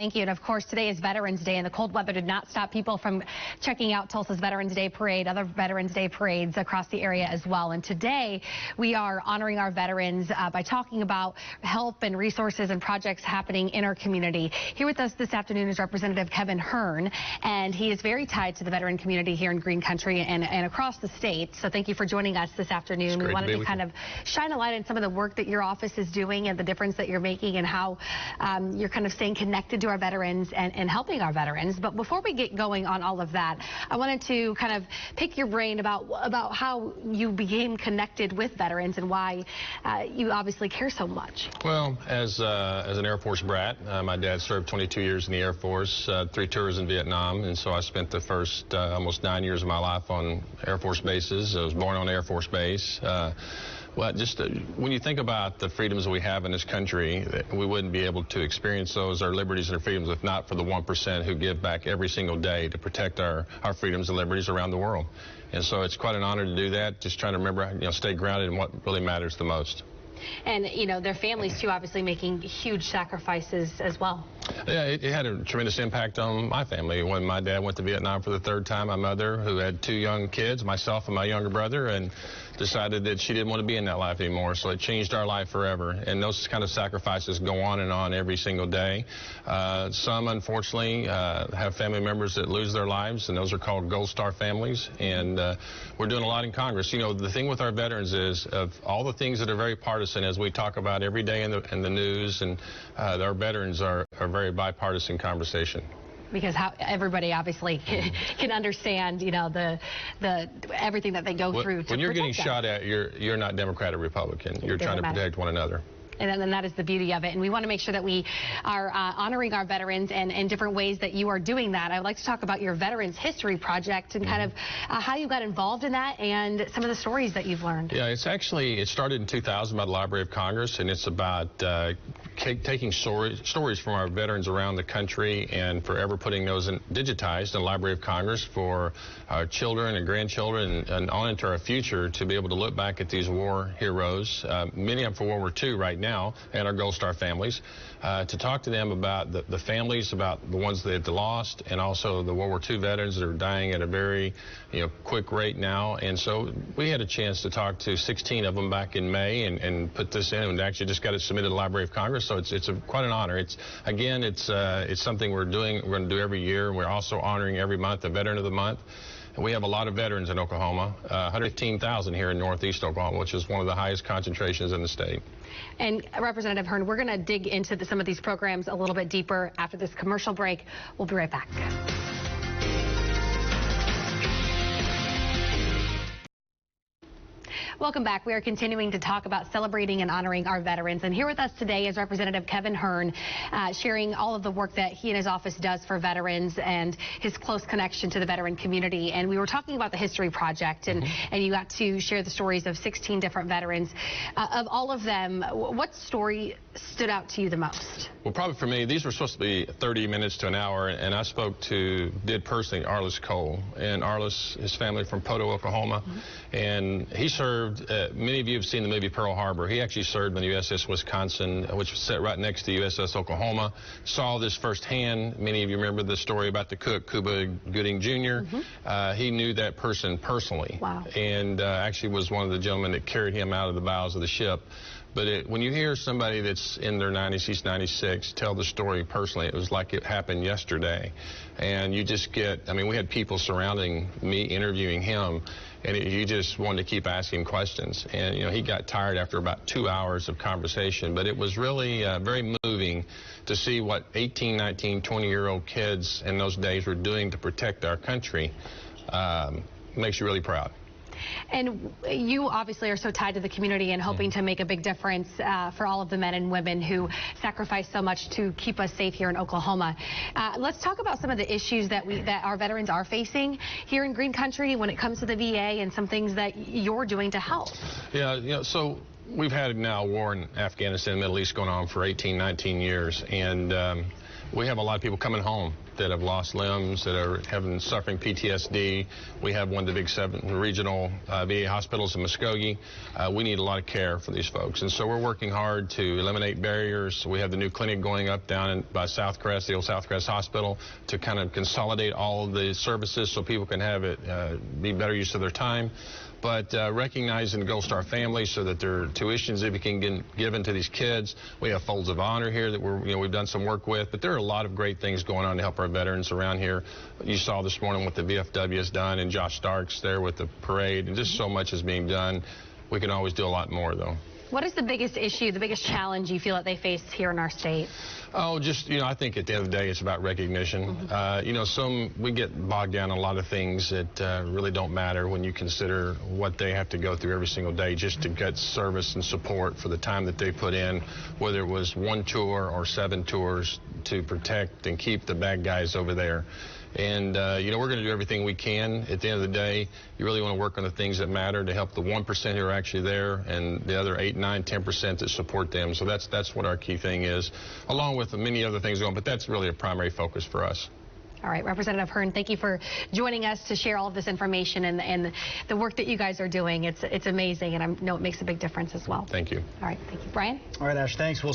Thank you. And of course, today is Veterans Day, and the cold weather did not stop people from checking out Tulsa's Veterans Day Parade, other Veterans Day parades across the area as well. And today we are honoring our veterans by talking about help and resources and projects happening in our community. Here with us this afternoon is Representative Hern, and he is very tied to the veteran community here in Green Country and across the state. So thank you for joining us this afternoon. We wanted to kind of shine a light on some of the work that your office is doing and the difference that you're making and how you're kind of staying connected to our veterans and helping our veterans. But before we get going on all of that, I wanted to kind of pick your brain about how you became connected with veterans and why you obviously care so much. Well, as an Air Force brat, my dad served 22 years in the Air Force, 3 tours in Vietnam, and so I spent the first almost 9 years of my life on Air Force bases. I was born on Air Force Base. Well, just when you think about the freedoms that we have in this country, we wouldn't be able to experience those, our liberties and our freedoms, if not for the 1% who give back every single day to protect our freedoms and liberties around the world. And so it's quite an honor to do that, just trying to remember, stay grounded in what really matters the most. And, their families, too, obviously making huge sacrifices as well. Yeah, it had a tremendous impact on my family. When my dad went to Vietnam for the 3rd time, my mother, who had 2 young kids, myself and my younger brother, and decided that she didn't want to be in that life anymore. So it changed our life forever. And those kind of sacrifices go on and on every single day. Some, unfortunately, have family members that lose their lives, and those are called Gold Star families. And we're doing a lot in Congress. The thing with our veterans is, of all the things that are very partisan, as we talk about every day in the news, and our veterans are very bipartisan conversation. Because everybody obviously can understand, the everything that they go through. When you're getting shot at, you're not Democrat or Republican. You're trying to protect one another. And that is the beauty of it. And we want to make sure that we are honoring our veterans and in different ways that you are doing that. I'd like to talk about your Veterans History Project and kind of how you got involved in that and some of the stories that you've learned. Yeah, it started in 2000 by the Library of Congress, and it's about taking stories from our veterans around the country and forever putting those digitized in the Library of Congress for our children and grandchildren and on into our future to be able to look back at these war heroes, many of them for World War II right now, and our Gold Star families, to talk to them about the families, about the ones that they lost, and also the World War II veterans that are dying at a very quick rate now. And so we had a chance to talk to 16 of them back in May and put this in, and actually just got it submitted to the Library of Congress. So it's quite an honor. It's something we're going to do every year. We're also honoring every month the Veteran of the Month. And we have a lot of veterans in Oklahoma, 115,000 here in Northeast Oklahoma, which is one of the highest concentrations in the state. And Representative Hern, we're going to dig into some of these programs a little bit deeper after this commercial break. We'll be right back. Welcome back. We are continuing to talk about celebrating and honoring our veterans. And here with us today is Representative Hern, sharing all of the work that he and his office does for veterans and his close connection to the veteran community. And we were talking about the History Project, and you got to share the stories of 16 different veterans. Of all of them, what story stood out to you the most? Well, probably for me, these were supposed to be 30 minutes to an hour, and I did personally Arliss Cole. And Arliss, his family from Poto, Oklahoma, and he served. Many of you have seen the movie Pearl Harbor. He actually served on the USS Wisconsin, which was set right next to USS Oklahoma. Saw this firsthand. Many of you remember the story about the cook, Cuba Gooding Jr. He knew that person personally. Wow. And actually was one of the gentlemen that carried him out of the bowels of the ship. But when you hear somebody that's in their 90s, he's 96, tell the story personally, it was like it happened yesterday. And you just we had people surrounding me interviewing him, and you just wanted to keep asking questions. And, he got tired after about 2 hours of conversation. But it was really very moving to see what 18, 19, 20-year-old kids in those days were doing to protect our country. Makes you really proud. And you obviously are so tied to the community and hoping to make a big difference for all of the men and women who sacrifice so much to keep us safe here in Oklahoma. Let's talk about some of the issues that our veterans are facing here in Green Country when it comes to the VA and some things that you're doing to help. Yeah, so we've had now a war in Afghanistan and the Middle East going on for 18, 19 years. And We have a lot of people coming home that have lost limbs, that are suffering PTSD. We have one of the big 7 regional VA hospitals in Muskogee. We need a lot of care for these folks, and so we're working hard to eliminate barriers. We have the new clinic going up down by Southcrest, the old Southcrest Hospital, to kind of consolidate all of the services so people can have it be better use of their time. But recognizing the Gold Star family so that their tuitions can get given to these kids. We have Folds of Honor here that we've done some work with, but there are a lot of great things going on to help our veterans around here. You saw this morning what the VFW has done, and Josh Starks there with the parade, and just so much is being done. We can always do a lot more, though. What is the biggest issue, the biggest challenge you feel that they face here in our state? Oh, just, I think at the end of the day, it's about recognition. We get bogged down in a lot of things that really don't matter when you consider what they have to go through every single day just to get service and support for the time that they put in, whether it was 1 tour or 7 tours to protect and keep the bad guys over there. And, we're going to do everything we can. At the end of the day, you really want to work on the things that matter to help the 1% who are actually there and the other 8, 9, 10% that support them. So that's what our key thing is, along with many other things going, but that's really a primary focus for us. All right, Representative Hern, thank you for joining us to share all of this information and the work that you guys are doing. It's amazing, and I know it makes a big difference as well. Thank you. All right, thank you. Brian? All right, Ash, thanks. We'll